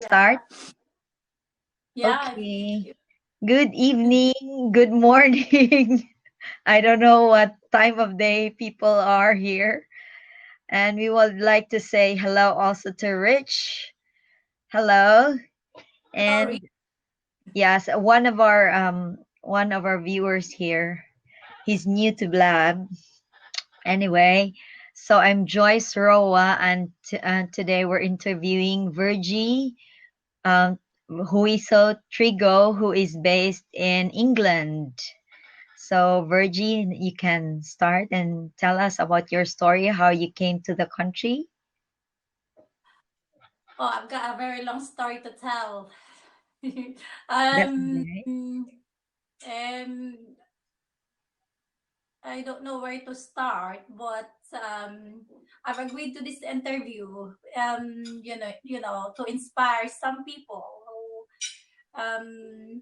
Start? Yeah. Okay. Good evening, good morning. I don't know what time of day people are here. And we would like to say hello also to Rich. Hello. Sorry. And yes, one of our viewers here. He's new to Blab. Anyway, so I'm Joyce Roa and today we're interviewing Vergie Huiso Trigo, who is based in England. So, Virgin, you can start and tell us about your story, how you came to the country. Oh, I've got a very long story to tell. That's um, nice. um, I don't know where to start, but I've agreed to this interview. To inspire some people who,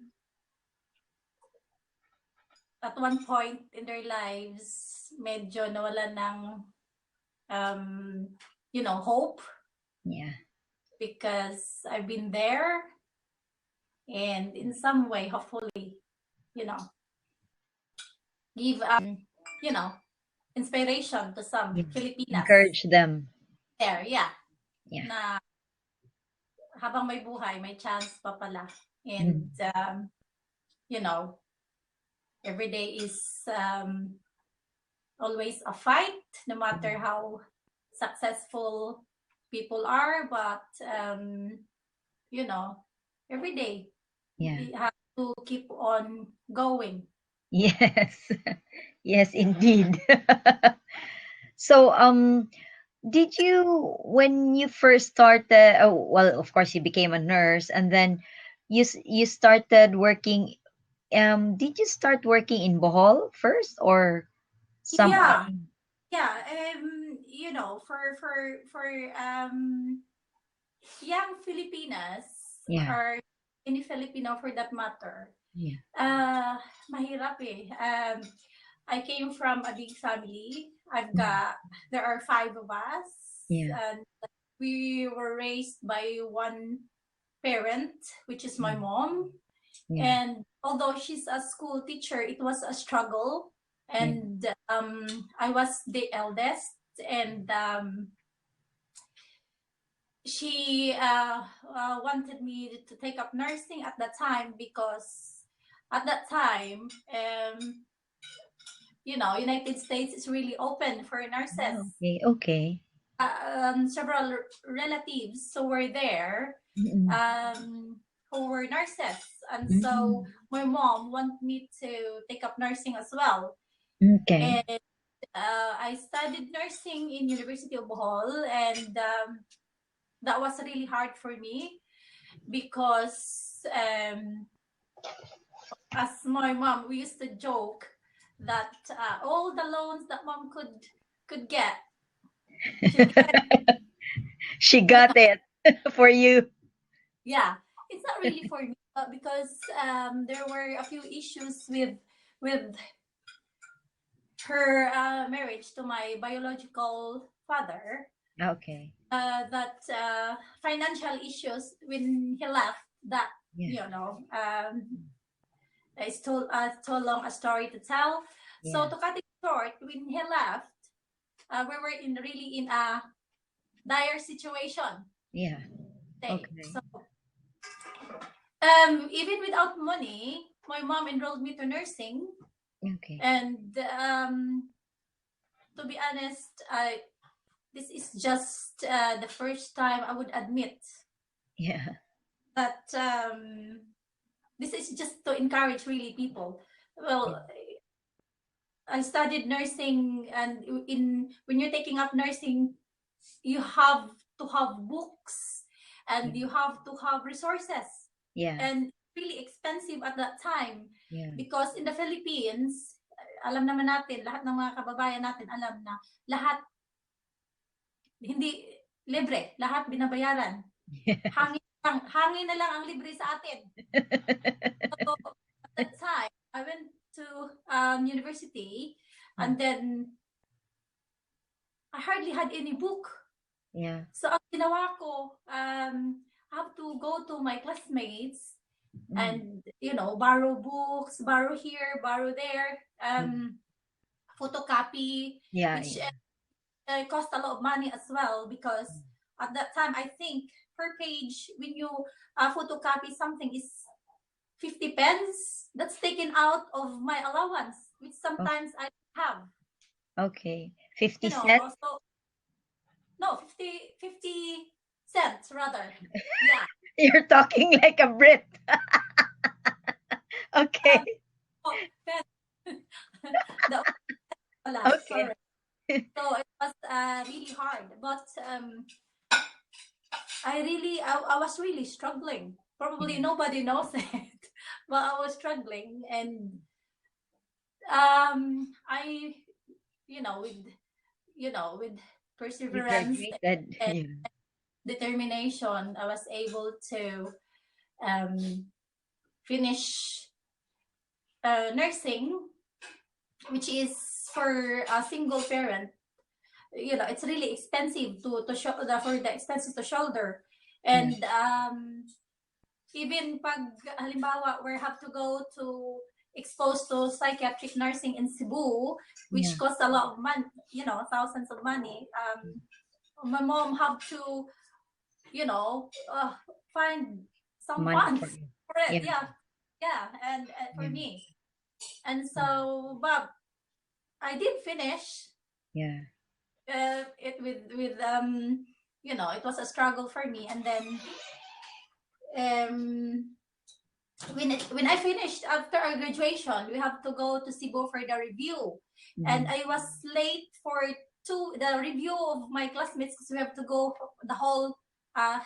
at one point in their lives, medyo nawalan ng, hope Yeah. because I've been there, and in some way, hopefully, you know, give you know, inspiration to some Yeah. Filipinas Encourage them. there, yeah, Yeah. na habang may buhay, may chance pa pala. And Mm. you know, every day is always a fight, no matter how successful people are, but you know, every day Yeah. you have to keep on going. Yes. Yes, indeed. So, did you, when you first started, oh, well, of course, you became a nurse, and then you started working. Did you start working in Bohol first, or some? Yeah, yeah. For young Filipinas, Yeah. or any Filipino for that matter, Yeah. mahirap eh. I came from a big family. Mm. There are five of us, Yeah. and we were raised by one parent, which is my Mm. mom. Yeah. And although she's a school teacher, it was a struggle. Yeah. And I was the eldest, and she wanted me to take up nursing at that time because at that time, United States is really open for nurses. Okay. Okay. Several relatives who were there, Mm-mm. who were nurses, and so Mm. my mom wanted me to take up nursing as well. Okay. And I studied nursing in University of Bohol, and that was really hard for me because as my mom, we used to joke that all the loans that mom could get, she'll get. She got it for you. Yeah, it's not really for me, but because there were a few issues with her marriage to my biological father. Okay. That financial issues when he left. That Yeah. it's too long a story to tell. Yeah. So to cut it short, when he left, we were really in a dire situation. Yeah. So Okay. even without money, my mom enrolled me to nursing, Okay. and to be honest, this is just the first time I would admit Yeah. that this is just to encourage really people. Yeah. Well, I studied nursing, and when you're taking up nursing, you have to have books, and you have to have resources, Yeah. and really expensive at that time Yeah. because in the Philippines, alam naman natin, lahat ng mga kababayan natin alam na lahat hindi libre, lahat binabayaran. Yes. Hangin na lang ang libre sa atin. So at that time, I went to university, and then I hardly had any book. Yeah. So ang ginawa ko, have to go to my classmates Mm. and borrow books, borrow here, borrow there, Mm. photocopy, Yeah, which yeah. cost a lot of money as well, because at that time I think per page when you photocopy something is 50 pence. That's taken out of my allowance, which Oh, sometimes I have. okay. 50 cents? So no, 50 cents rather. Yeah. You're talking like a Brit. Okay. Oh, pence. The wala, Okay. sorry. So it was really hard, but I was really struggling. Probably Yeah. nobody knows it, but I was struggling, and I, with with You perseverance graduated. and Yeah. determination, I was able to um, finish nursing, which is for a single parent. It's really expensive for the expenses to shoulder, Yeah. and even pag halimbawa we have to go to exposed to psychiatric nursing in Cebu, Yeah. which costs a lot of money, thousands of money. My mom have to, you know, uh, find some Money funds for you. for it. Yeah. Yeah, yeah, and for Yeah. me. And Yeah. so, but I did finish Yeah. it with it was a struggle for me. And then um, when I finished after our graduation, we have to go to Cebu for the review, and Mhm. I was late for the review of my classmates, because we have to go the whole uh,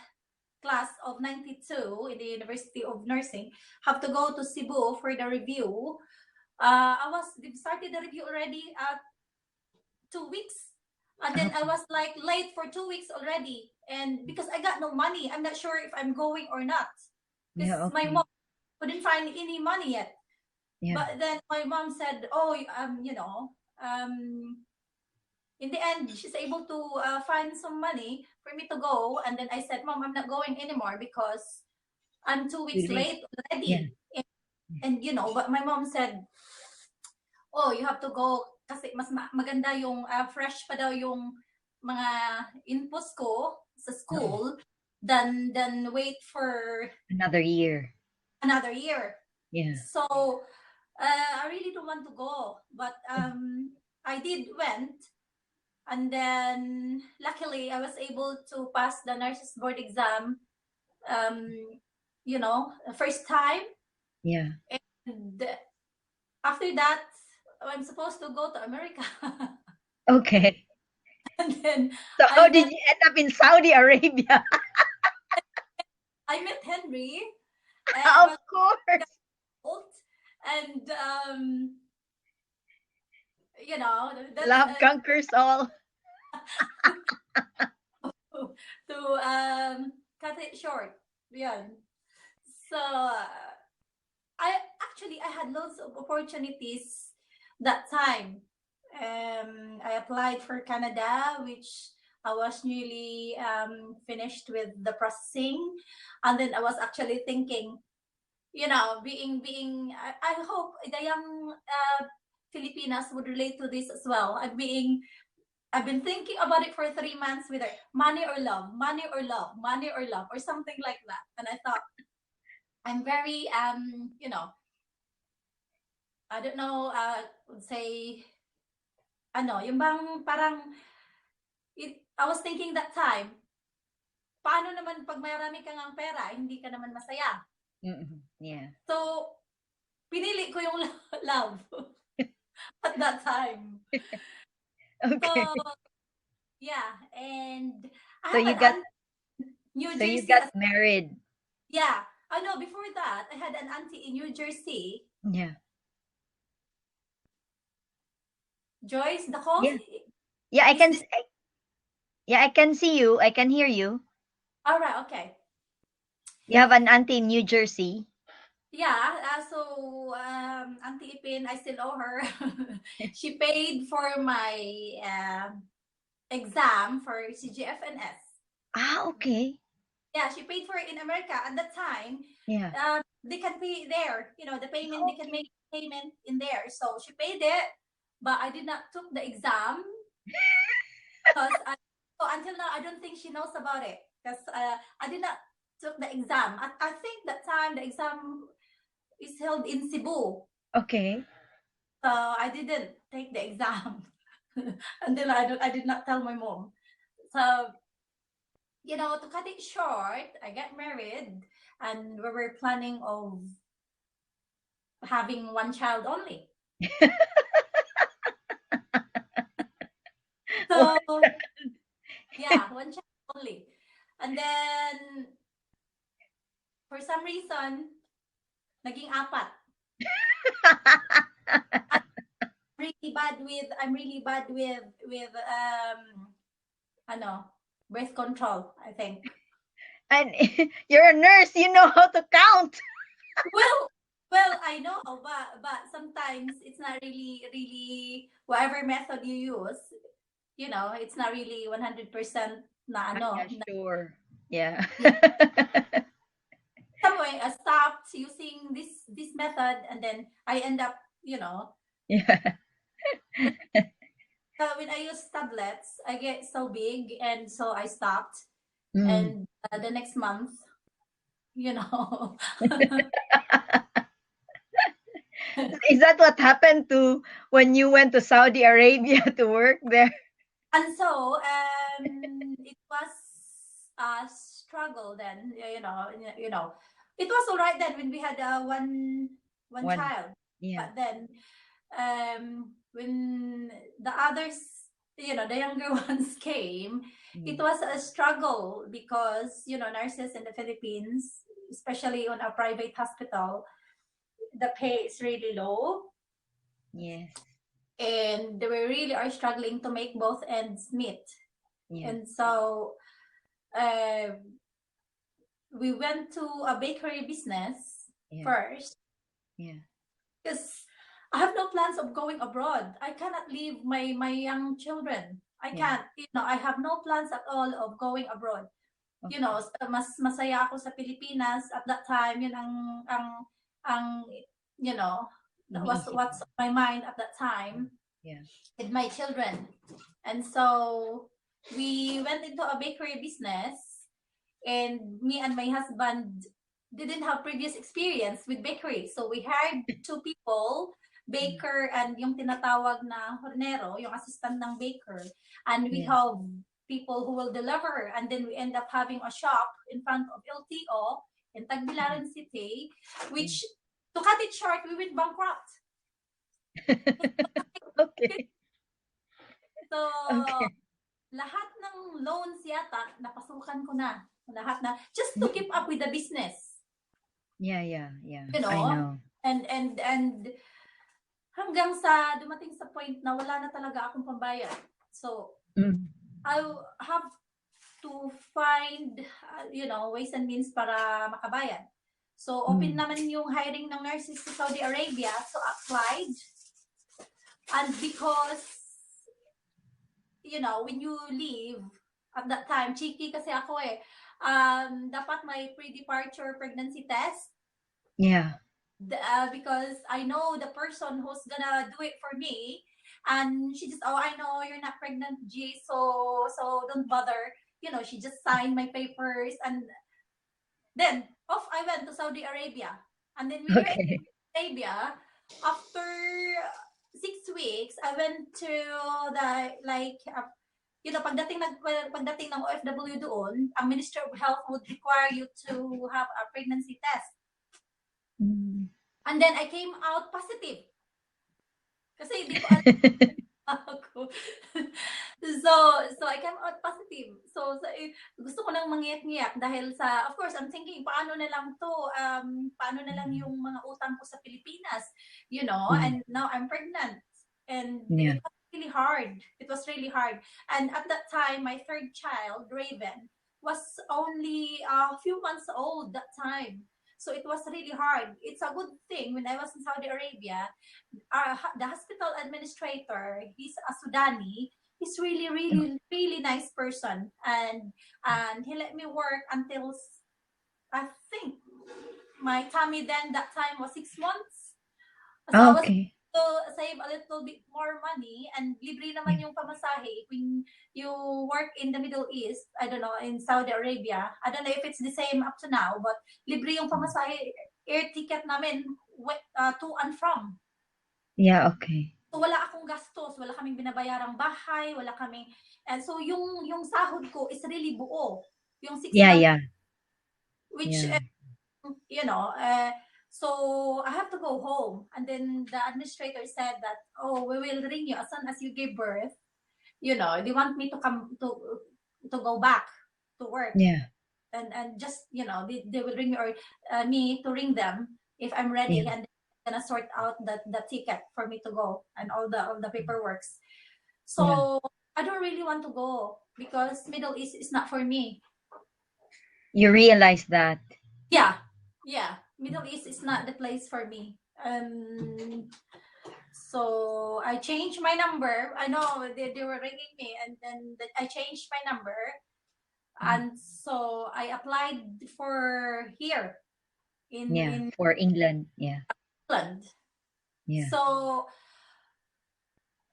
class of 92 in the University of Nursing have to go to Cebu for the review. They've started the review already 2 weeks, and then I Okay. was like late for 2 weeks already, and because I got no money, I'm not sure if I'm going or not, because Yeah. my Okay. mom couldn't find any money yet. Yeah. But then my mom said, "Oh, in the end, she's able to find some money for me to go." And then I said, "Mom, I'm not going anymore because I'm two Too weeks late. late Yeah. already." And but my mom said, "Oh, you have to go kasi mas maganda yung fresh pa daw yung mga inputs ko sa Oo. school than wait for Another year. another year." Yeah. So I really don't want to go, but I did went, and then luckily I was able to pass the nurses board exam. Um, first time, Yeah. and after that, I'm supposed to go to America, Okay. and then So I how met did you end up in Saudi Arabia? I met Henry. I Of was course. old, and that's Love conquers all. to cut it short. Yeah. So I had lots of opportunities that time. I applied for Canada, which I was newly finished with the processing, and then I was actually thinking, I hope the young Filipinas would relate to this as well. I've been thinking about it for 3 months, whether money or love, money or love, money or love, or something like that. And I thought I'm very I don't know, would say yung bang parang I was thinking that time, paano naman pag marami kang ang pera, hindi ka naman masaya. Mm-hmm. Yeah. So, pinili ko yung love at that time. Okay. So, yeah, and I So have you an got aunt in New so you Jersey got as married. yeah. I know before that I had an auntie in New Jersey. Yeah. Joyce, the host Yeah. Yeah, I is can this yeah, I can see you. I can hear you. all right, okay. You have an auntie in New Jersey. Yeah, so Auntie Ipin, I still owe her. She paid for my exam for CGFNS. Ah, okay. Yeah, she paid for it in America at that time. Yeah. They can pay there. The payment, they can Okay. make payment in there. So she paid it, but I did not took the exam because so until now I don't think she knows about it because I did not took the exam. I think that time the exam is held in Cebu, Okay. so I didn't take the exam until I did not tell my mom. So to cut it short, I got married and we were planning of having one child only. What? So yeah, one child only. And then for some reason, naging apat. I'm really bad with ano, birth control, I think. And you're a nurse, you know how to count. Well, well, I know, but sometimes it's not really whatever method you use, it's not really 100% na Yeah, ano. sure. Yeah. Yeah. Some way I stopped using this method and then I end up, Yeah. when I use tablets, I get so big and so I stopped. Mm. And the next month, you know, Is that what happened to when you went to Saudi Arabia to work there? and so it was a struggle then, it was all right then when we had one One. child, Yeah. but then when the others, the younger ones came, it Mm. was a struggle because nurses in the Philippines, especially on a private hospital, the pay is really low, Yes. and they were really are struggling to make both ends meet. Yeah. And so uh, we went to a bakery business Yeah. first Yeah. because I have no plans of going abroad. I cannot leave my young children. I Yeah. can't, I have no plans at all of going abroad. Okay. Mas masaya ako sa Pilipinas at that time. Yun ang you know, that was Iniisip what's mo. on my mind at that time Yeah. with my children. And so we went into a bakery business, and me and my husband didn't have previous experience with bakery. So we hired two people, Mm. baker and yung tinatawag na hornero, yung assistant ng baker. And we Yeah. have people who will deliver. And then we end up having a shop in front of LTO in Tagbilaran City, Yeah. which, to cut it short, we went bankrupt. Okay. So, Okay. lahat ng loans yata, napasukan ko na. Lahat na, just to keep up with the business. Yeah, yeah, yeah. You I know? know. And hanggang sa dumating sa point na wala na talaga akong pambayad. So, Mm. I have to find, ways and means para makabayad. So, open Mm. naman yung hiring ng nurses sa Saudi Arabia. So, applied. And because, when you leave, at that time, cheeky kasi ako eh, dapat may pre-departure pregnancy test. Yeah. Because I know the person who's gonna do it for me, and she just, oh, I know you're not pregnant, G, so don't bother. She just signed my papers, and then off I went to Saudi Arabia. And then when you're in Okay. Saudi Arabia, after 6 weeks, I went to the like pagdating ng OFW doon, ang Minister of Health would require you to have a pregnancy test. Mm. And then I came out positive. Kasi hindi ko alam ako. So I came out positive. So gusto ko nang mangiyak-ngiyak dahil sa, of course, I'm thinking, paano na lang to? Paano na lang yung mga utang ko sa Pilipinas? Mm. And now I'm pregnant. And Yeah. it was really hard. It was really hard. And at that time, my third child, Raven, was only a few months old that time. So it was really hard. It's a good thing when I was in Saudi Arabia, the hospital administrator, he's a Sudani, He's really, really, really nice person, and he let me work until I think my tummy then that time was 6 months. So I Oh, was okay. to save a little bit more money, and libre naman Yeah. yung pamasahe when you work in the Middle East. I don't know, in Saudi Arabia. I don't know if it's the same up to now, but libre yung pamasahe, air ticket namin to and from. Yeah, okay. So wala akong gastos, wala kaming binabayarang bahay, wala kaming, and so yung sahod ko is really buo. Yung six Yeah, months, yeah, which yeah, you know, so I have to go home. And then the administrator said that, oh, we will ring you as soon as you give birth. You know, they want me to come to go back to work, yeah, and just, you know, they will ring me, or me to ring them if I'm ready, yeah, and they're gonna sort out the ticket for me to go and all the paperwork. yeah. So I don't really want to go because Middle East is not for me. You realize that. Yeah, yeah. Middle East is not the place for me. So I changed my number. I know they were ringing me, and then I changed my number, and so I applied for here Yeah, in for England. Yeah, England. yeah. So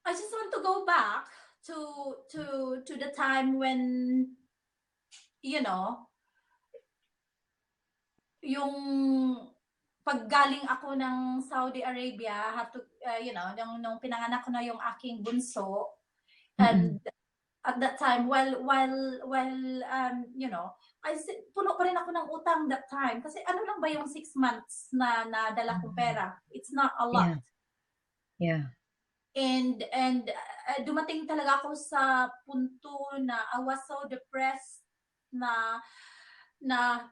I just want to go back to the time when, you know, yung paggaling ako ng Saudi Arabia, have to, you know, nung pinanganak ko na yung aking bunso, Mm-mm. and at that time, you know, puno pa rin ako ng utang that time. Kasi ano lang ba yung 6 months na nadala kong pera? It's not a lot. Yeah, yeah, And dumating talaga ako sa punto na I was so depressed na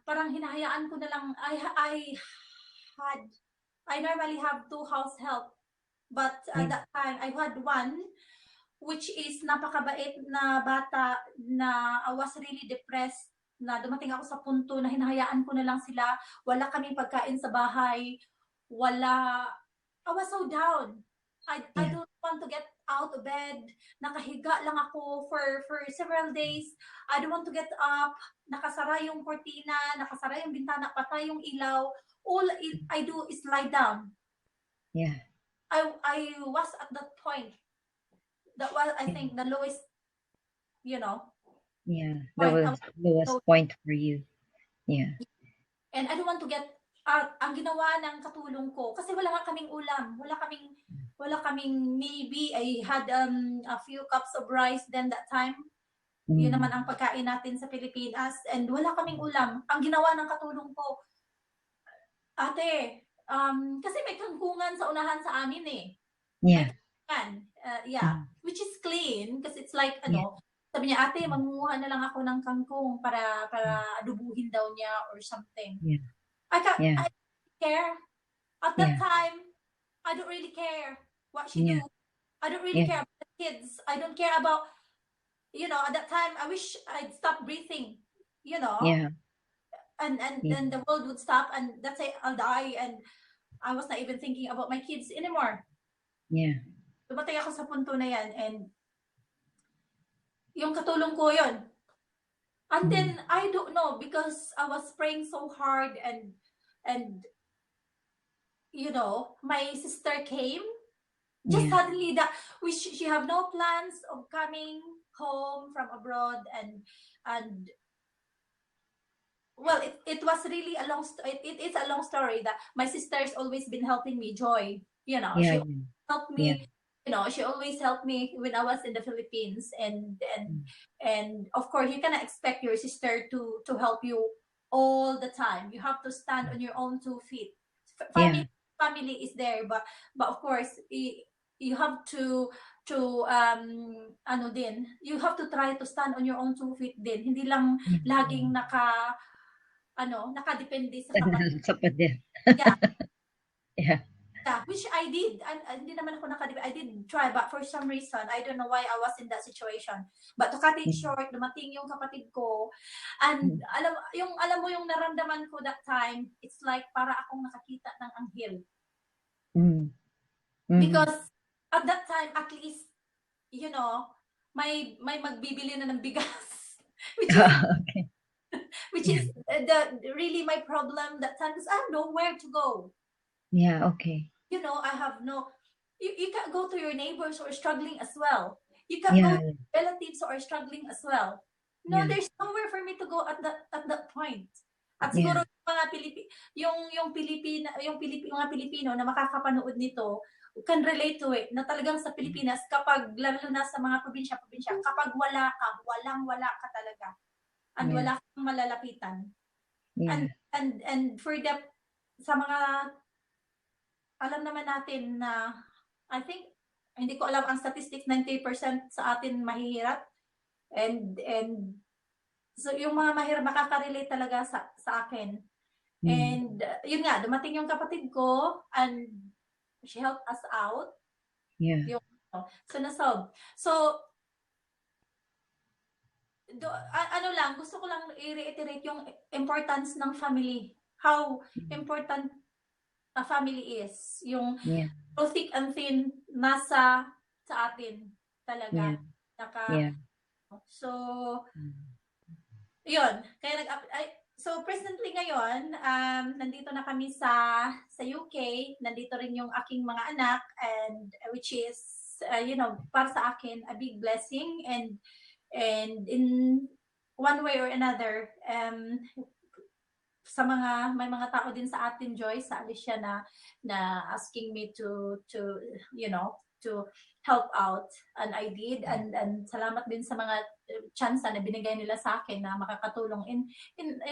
parang hinahayaan ko na lang. Had I normally have two house help, but yeah, at that time I had one, which is napakabait na bata, na I was really depressed, na dumating ako sa punto na hinahayaan ko na lang sila. Wala kaming pagkain sa bahay. Wala. I was so down. I yeah, don't want to get out of bed. Nakahiga lang ako for several days. I don't want to get up. Nakasara yung kortina, nakasara yung bintana, patay yung ilaw. All I do is lie down. yeah, I was at that point. That was, I yeah, think, the lowest, you know, yeah. That point. I was was lowest low. point for you. Yeah. And I don't want to get out. Ang ginawa ng katulong ko, kasi wala nga kaming ulam. Wala kaming, maybe I had a few cups of rice then that time. Yun Mm. naman ang pagkain natin sa Pilipinas. And wala kaming ulam. Ang ginawa ng katulong ko, ate, kasi may kangkungan sa unahan sa amin eh. May Yeah. kangkungan. Yeah. Mm. Which is clean, kasi it's like, Yeah. sabi niya, ate, mangunguha na lang ako ng kangkong para adubuhin daw niya or something. Yeah. I Yeah. don't care. At that Yeah. time, I don't really care what she Yeah. do. I don't really Yeah. care about the kids. I don't care about, at that time, I wish I'd stop breathing, Yeah. and Yeah. then the world would stop, and that's it, I'll die, and I was not even thinking about my kids anymore. Yeah. Dumating ako sa punto na yan, and yung katulong ko yun. And then, I don't know, because I was praying so hard, and my sister came just Yeah. suddenly, that she have no plans of coming home from abroad, and well, it was really a long it is a long story, that my sister's always been helping me, Joy. Yeah. She helped Yeah. me. She always helped me when I was in the Philippines, and of course you cannot expect your sister to help you all the time. You have to stand on your own 2 feet. Yeah. Family is there, but of course you have to you have to try to stand on your own 2 feet din. Hindi lang Yeah. laging nakadepende sa kapatid. Sa pader. Yeah. Yeah. Yeah, which I did. Hindi naman ako I did try, but for some reason, I don't know why I was in that situation. But to cut it short, dumating yung kapatid ko, and alam mo yung naramdaman ko that time, it's like para akong nakakita ng anghel. Mm. Mm-hmm. Because at that time, at least, may magbibili na ng bigas. which is Okay. which Yeah. is the really my problem that time, because I have nowhere to go. Yeah. Okay. I have no, you can't go to your neighbors who are struggling as well. You can't go Yeah. to relatives who are struggling as well. No, Yeah. there's nowhere for me to go at that point. At Yeah. siguro yung mga mga Pilipino na makakapanood nito can relate to it, na talagang sa Pilipinas, kapag lalo na sa mga probinsya, kapag wala ka, wala ka talaga, and Yeah. wala kang malalapitan. Yeah. And for the, sa mga, alam naman natin na, I think, hindi ko alam ang statistics, 90% sa atin mahihirap. And so yung mga mahirap makaka-relate talaga sa akin. Mm. And yun nga, dumating yung kapatid ko and she helped us out. Yeah. Yung sinasob. So, ano lang, gusto ko lang i-reiterate yung importance ng family. How important a family is. Yung Yeah. through thick and thin, nasa sa atin Yeah. talaga. Yeah. So, yun. Kaya so presently ngayon, nandito na kami sa UK. Nandito rin yung aking mga anak, and which is, para sa akin, a big blessing. And in one way or another, may mga tao din sa atin, Joy, sa Alicia, na asking me to to help out, and I did. And salamat din sa mga chance na binigay nila sa akin na makakatulong in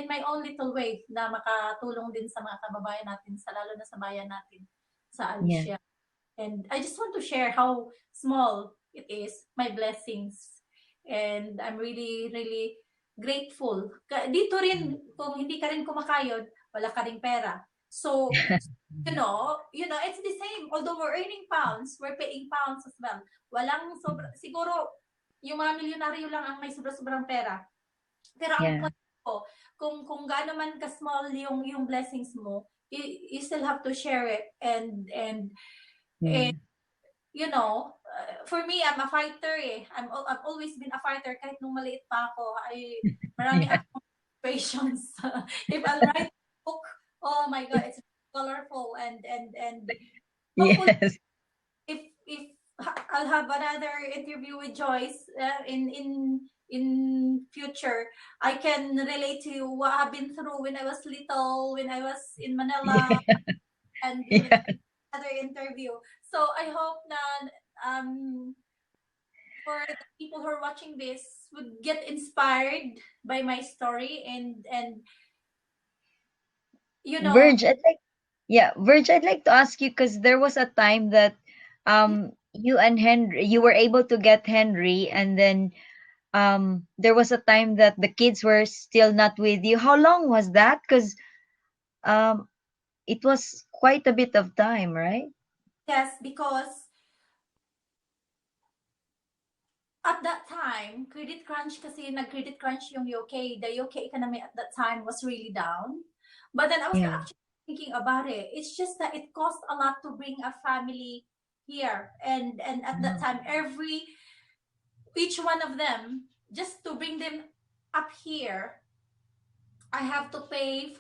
my own little way, na makatulong din sa mga kababayan natin, lalo na sa bayan natin sa Yeah. Alicia. And I just want to share how small it is, my blessings. And I'm really, really grateful. Dito rin, kung hindi ka rin kumakayod, wala ka rin pera. So, it's the same. Although we're earning pounds, we're paying pounds as well. Walang siguro, yung mga milyonaryo lang ang may sobra-sobrang pera. Pero ang point ko, kung gaano man ka-small yung blessings mo, you still have to share it. And for me, I'm a fighter eh. I've always been a fighter kahit nung maliit pa ako. Marami Yeah. akong inspirations. If I'll write a book, oh my God, it's colorful, and hopefully Yes. if I'll have another interview with Joyce in future, I can relate to what I've been through when I was little, when I was in Manila, and Yeah. another interview. So I hope that for the people who are watching this would get inspired by my story, and Verge, Verge, I'd like to ask you because there was a time that you and Henry, you were able to get Henry, and then there was a time that the kids were still not with you. How long was that? Because um it was quite a bit of time, right? yes, because at that time, credit crunch, kasi nag-credit crunch yung UK. The UK economy at that time was really down. But then I was Yeah. actually thinking about it. It's just that it cost a lot to bring a family here. And at that time, each one of them, just to bring them up here, I have to pay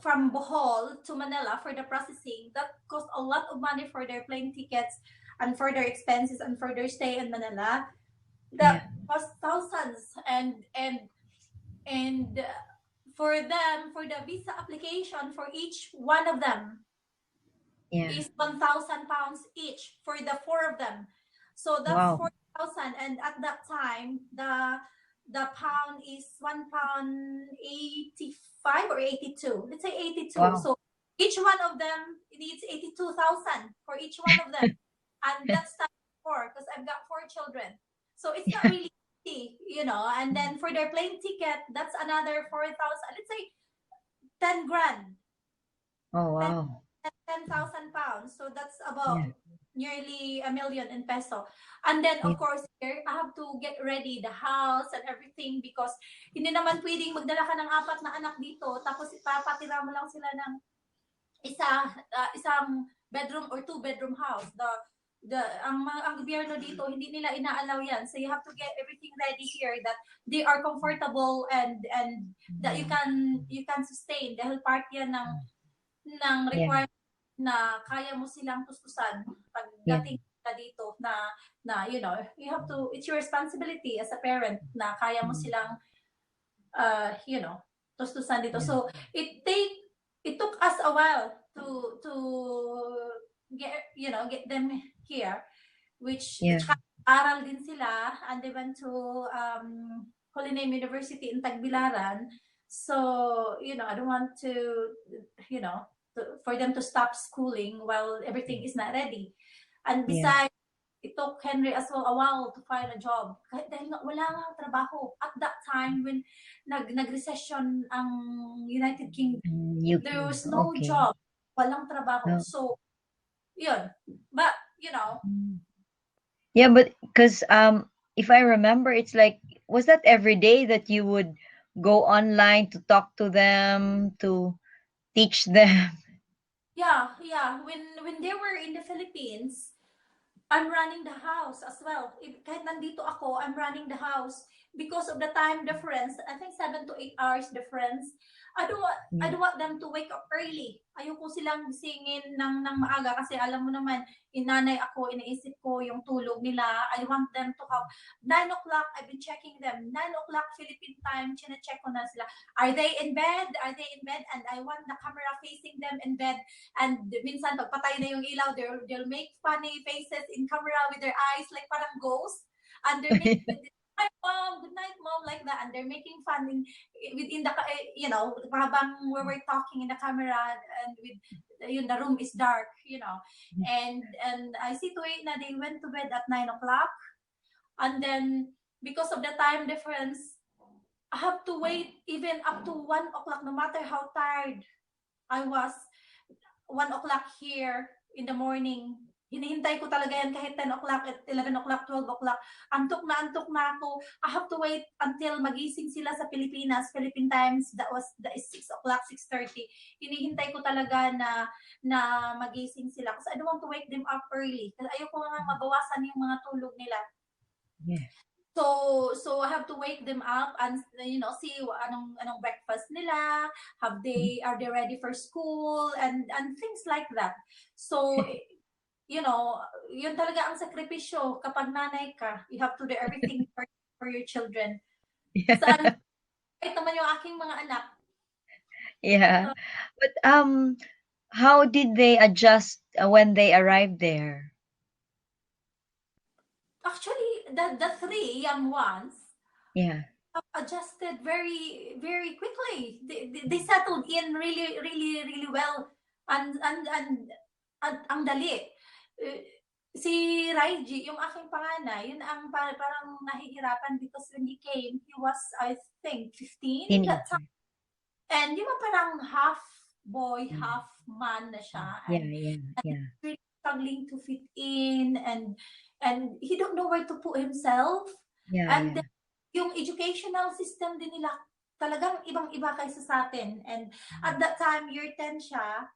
from Bohol to Manila for the processing. That cost a lot of money for their plane tickets and for their expenses and for their stay in Manila. That cost thousands. And for them, for the visa application, for each one of them Yeah. is 1,000 pounds each for the four of them. So that's Wow. 4,000. And at that time, the pound is £1 85 or 82. Let's say 82. Wow. So each one of them needs 82,000 for each one of them. And that's times four, because I've got four children. So it's not really easy, And then for their plane ticket, that's another 4,000. Let's say 10 grand. Oh wow. 10,000 pounds. So that's Yeah. about nearly a million in peso. And then, Yeah. of course, here, I have to get ready the house and everything, because hindi naman pwedeng magdala ka ng 4 na anak dito, tapos ipapatira mo lang sila ng isang bedroom or 2-bedroom house. ang gobyerno dito hindi nila inaalaw yan, so you have to get everything ready here that they are comfortable and that Yeah. you can sustain dahil part yan ng Yeah. requirement na kaya mo silang tustusan Yeah. pagdating ka dito na you know you have to, it's your responsibility as a parent na kaya mo Mm. silang you know tustusan dito. Yeah. So it took us a while to get get them here, Yeah. which aral din sila, and they went to Holy Name University in Tagbilaran. So I don't want to for them to stop schooling while everything is not ready. And Yeah. besides, it took Henry as well a while to find a job. Dahil wala nga trabaho. At that time, when nag-recession ang United Kingdom, there UK. was no Okay. job. Walang trabaho. No. So, yun. But, Mm. Yeah, but because if I remember, it's like, was that every day that you would go online to talk to them, to teach them? yeah. When they were in the Philippines, I'm running the house as well. Kahit nandito ako, I'm running the house because of the time difference. I think 7 to 8 hours difference. I Yeah. don't want them to wake up early. Ayoko silang gisingin ng maaga kasi alam mo naman, inanay ako, iniisip ko yung tulog nila. I want them to have 9 o'clock. I've been checking them. 9 o'clock Philippine time, chine-check ko na sila. Are they in bed? Are they in bed? And I want the camera facing them in bed. And minsan, pagpatay na yung ilaw, they'll make funny faces in camera with their eyes like parang ghost. And they're making, hi mom, good night mom, like that. And they're making fun within the, habang we're talking in the camera and with, the room is dark, And I see to it na they went to bed at 9 o'clock. And then, because of the time difference, I have to wait even up to 1 o'clock, no matter how tired I was. 1 o'clock here in the morning. Hinihintay ko talaga yan kahit 10 o'clock, 11 o'clock, 12 o'clock. Antok na ako. I have to wait until magising sila sa Pilipinas, Philippine times. That is 6 o'clock, 6:30. Hinihintay ko talaga na magising sila kasi I don't want to wake them up early. Kasi ayoko nga mabawasan yung mga tulog nila. Yeah. So I have to wake them up and see anong breakfast nila, are they ready for school and things like that. So yun talaga ang sakripisyo kapag nanay ka. You have to do everything for your children. Yeah. Saan ito naman yung aking mga anak. Yeah. But how did they adjust when they arrived there? Actually, the 3 young ones, Yeah. adjusted very very quickly. They settled in really really really well and ang dali. Si Raiji, yung aking panganay, yun ang parang nahihirapan because when he came, he was, I think, 15 that time. And yung parang half boy, half man na siya. And really struggling to fit in and he don't know where to put himself. And yung educational system din nila talagang ibang-iba kaysa sa atin. And at that time, year 10 siya,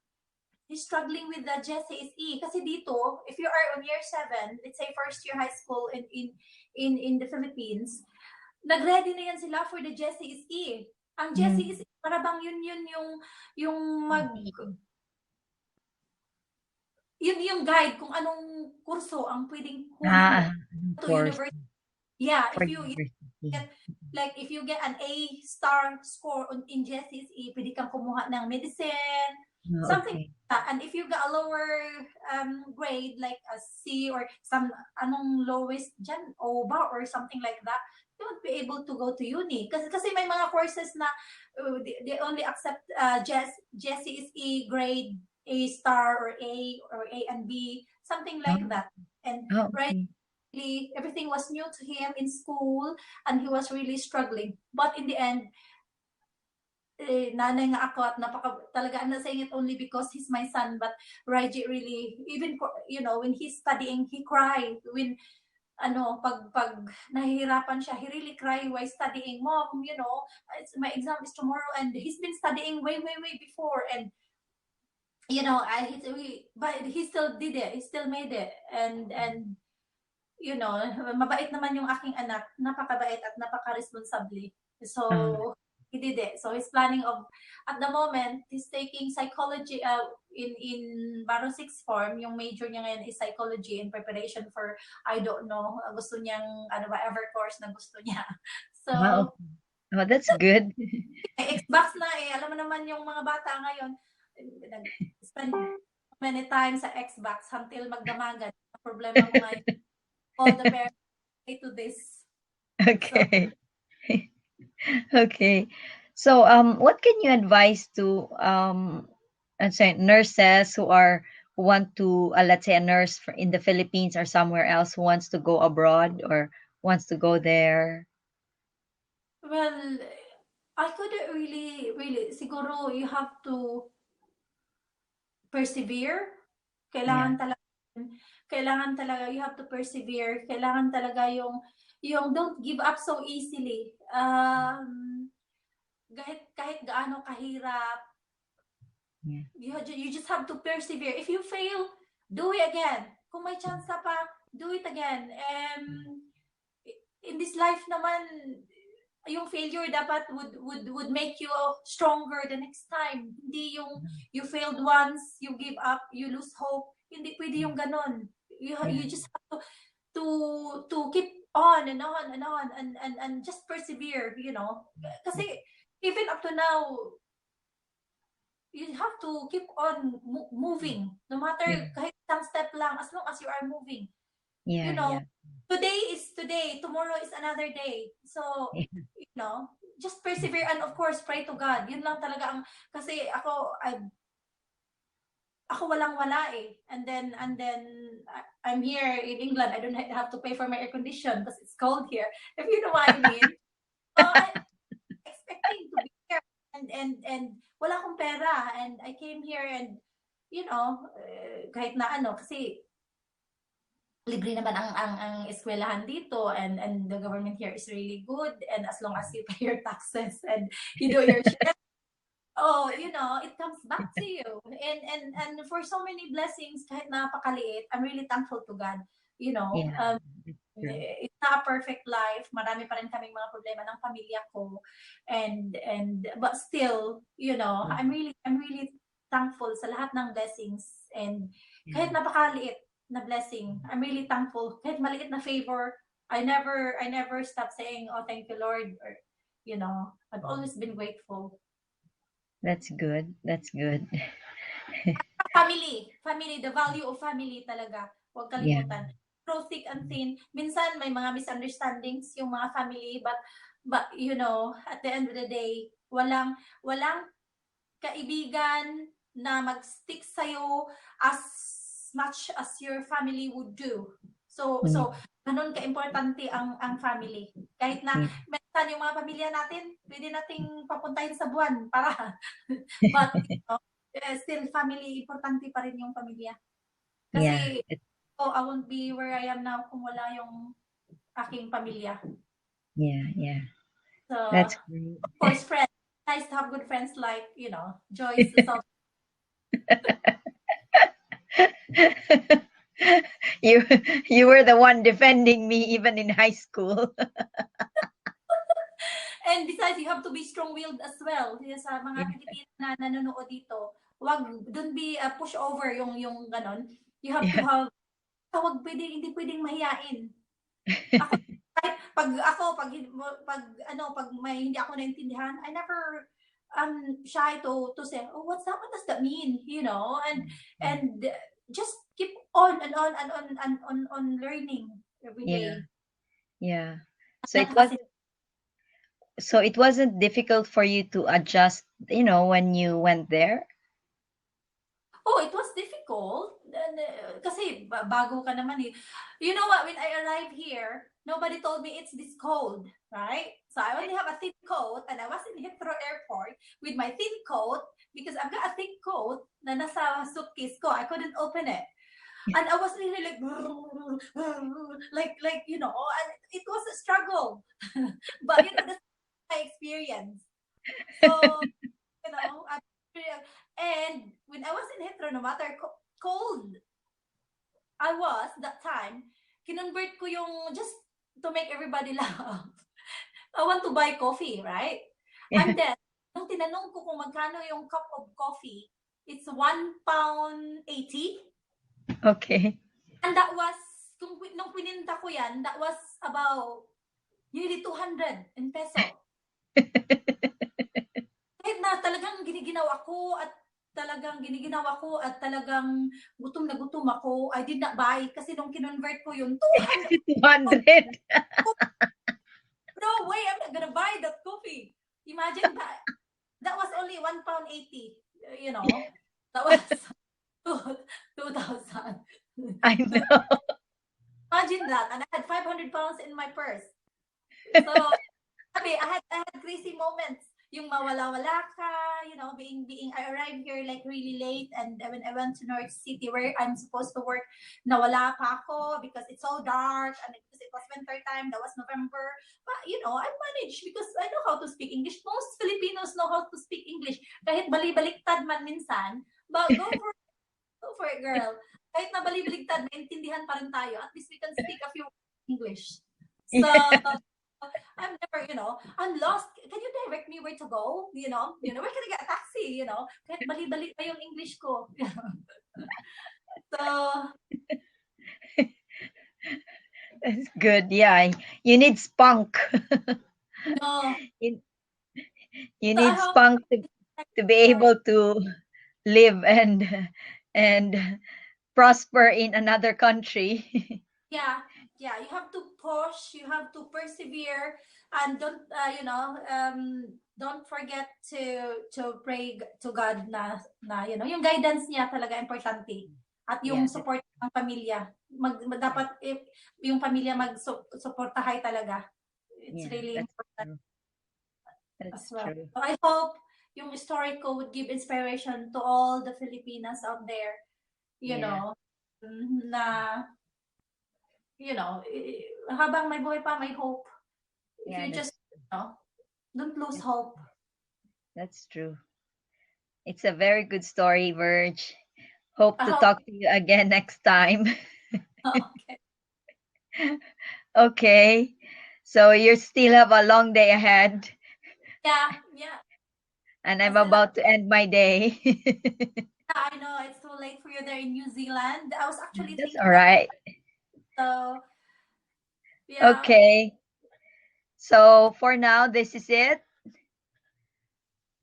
he's struggling with the GCSE. Kasi dito, if you are on year 7, let's say first year high school in the Philippines, nag-ready na yan sila for the GCSE. Ang GCSE, para bang yun yung guide kung anong kurso ang pwedeng kunin mo to university. Yeah, if you get, like if you get an A star score in GCSE, pwede kang kumuha ng medicine, something like that. And if you got a lower grade, like a C or some anong lowest dyan, OBA or something like that, you won't be able to go to uni. Kasi may mga courses na they only accept GCSE grade A star or A and B, something like that. And everything was new to him in school and he was really struggling. But in the end, nanay nga ako at talaga I'm not saying it only because he's my son, but Raji really, even when he's studying, he cried. When pag nahihirapan siya, he really cry while studying. Mom, my exam is tomorrow, and he's been studying way before, and but he still did it. He still made it. And mabait naman yung aking anak. Napakabait at napaka-responsable. Uh, So, he did it. So, he's planning of, at the moment, he's taking psychology in Baro 6 form. Yung major niya ngayon is psychology in preparation for, I don't know, gusto niyang, ano ba, ever course na gusto niya. wow. So, Oh, that's good. Xbox na eh. Alam mo naman yung mga bata ngayon, nag-spend many times sa Xbox until magdamagan. Ang problema ko ngayon, all the parents say to this. So, Okay. Okay. So, what can you advise to let's say nurses who want to, let's say a nurse in the Philippines or somewhere else who wants to go abroad or wants to go there? well, I couldn't really, siguro you have to persevere. Yeah. Kailangan talaga, you have to persevere. Kailangan talaga yung don't give up so easily. Kahit gaano kahirap, Yeah. you just have to persevere. If you fail, do it again. Kung may chance ka pa, do it again. In this life naman, yung failure dapat would make you stronger the next time. Hindi yung you failed once, you give up, you lose hope. Hindi pwede yung ganon. Yeah. You just have to keep on and on and on and just persevere, Kasi even up to now, you have to keep on moving. No Yeah. matter kahit isang step lang, as long as you are moving. You Yeah. know, Yeah. today is today, tomorrow is another day. So, Yeah. just persevere and of course pray to God. Yun lang talaga ang kasi ako walang-wala eh. And then I'm here in England. I don't have to pay for my air condition because it's cold here. If you know what I mean. So I'm expecting to be here and wala akong pera and I came here and kahit na kasi libre naman ang eskwelahan dito and the government here is really good and as long as you pay your taxes and you do your share, it comes back to you. And for so many blessings, kahit napakaliit, I'm really thankful to God. Yeah. True. It's not a perfect life. Marami pa rin kaming mga problema ng pamilya ko. But still, I'm really thankful sa lahat ng blessings. And Yeah. kahit napakaliit na blessing, I'm really thankful. Kahit maliit na favor, I never stop saying, oh, thank you, Lord. Or, I've always been grateful. That's good. That's good. Family, the value of family talaga. Huwag Yeah. kalimutan. Through thick and thin, minsan may mga misunderstandings yung mga family, but at the end of the day, walang kaibigan na mag-stick sa'yo as much as your family would do. So Yeah. ganun ka-importante ang family. Kahit na Yeah. minsan yung mga pamilya natin, pwede nating papuntahin sa buwan para but still family, importante pa rin yung pamilya. Yeah. Kasi I won't be where I am now kung wala yung aking pamilya. Yeah. Yeah. So, That's of great. course, friends. Nice to have good friends like, Joyce, the you you were the one defending me even in high school. And besides, you have to be strong-willed as well. Sa mga Yeah. Pilipino na nanonood dito, don't be pushover yung ganon. You have to Yeah. have, hindi pwedeng mahiyain. Ako, pag may hindi ako naintindihan, I never shy to say, oh, what's that? What does that mean? And just keep on and on and on learning every Yeah. day. Yeah. So it was Kasi so it wasn't difficult for you to adjust, when you went there? it was difficult. Kasi bago ka naman eh. You know what? When I arrived here, nobody told me it's this cold, right? So I only have a thin coat and I was in Heathrow Airport with my thin coat because I've got a thick coat na nasa suitcase ko. I couldn't open it. And I was really and it was a struggle. But that's my experience. So, and when I was in Heathrow siguro no matter cold I was that time, kinonvert ko yung just to make everybody laugh. I want to buy coffee, right? And then, nung tinanong ko kung magkano yung cup of coffee, it's £1.80. Okay. And that was, nung pininta ko yan, that was about nearly 200 in peso. Kahit na talagang giniginaw ako at talagang gutom na gutom ako, I did not buy kasi nung kinonvert ko yung 200. 200. No way, I'm not gonna buy that coffee. Imagine that. That was only £1.80. You know, that was 2,000. I know. Imagine that, and I had £500 in my purse. So, I had crazy moments. Yung mawala-wala ka, you know, I arrived here like really late, and when I went to North City where I'm supposed to work, nawala pa ako because it's so dark, and because it was winter time, that was November. But, you know, I managed because I know how to speak English. Most Filipinos know how to speak English. Kahit bali-baliktad man minsan, but go for it, girl. Kahit na bali-baliktad, maintindihan pa rin tayo. At least we can speak a few English. So, I'm never, you know, I'm lost. Can you direct me where to go? You know, where can I get a taxi? You know, kahit bali-bali pa yung English ko. So, That's good. Yeah. You need spunk. no. You So I need hope spunk to be able to live and prosper in another country. yeah, you have to push, you have to persevere, and don't forget to pray to God na you know, yung guidance niya talaga importante, at yung support ng pamilya. Dapat if yung pamilya mag-suportahay talaga. It's really important as well. True. So I hope yung story ko would give inspiration to all the Filipinas out there, you know, na, you know, habang may buhay pa, may hope. If you just, you know, don't lose hope. That's true. It's a very good story, Verge. Hope to talk to you again next time. Okay. Okay. So you still have a long day ahead. Yeah. And I'm about to end my day. I know it's too late for you there in New Zealand. I was actually That's thinking all right. So, yeah. Okay. So for now, this is it.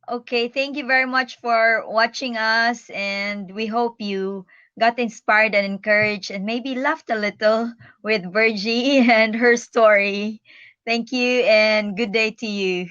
Okay, thank you very much for watching us, and we hope you got inspired and encouraged and maybe laughed a little with Vergie and her story. Thank you, and good day to you.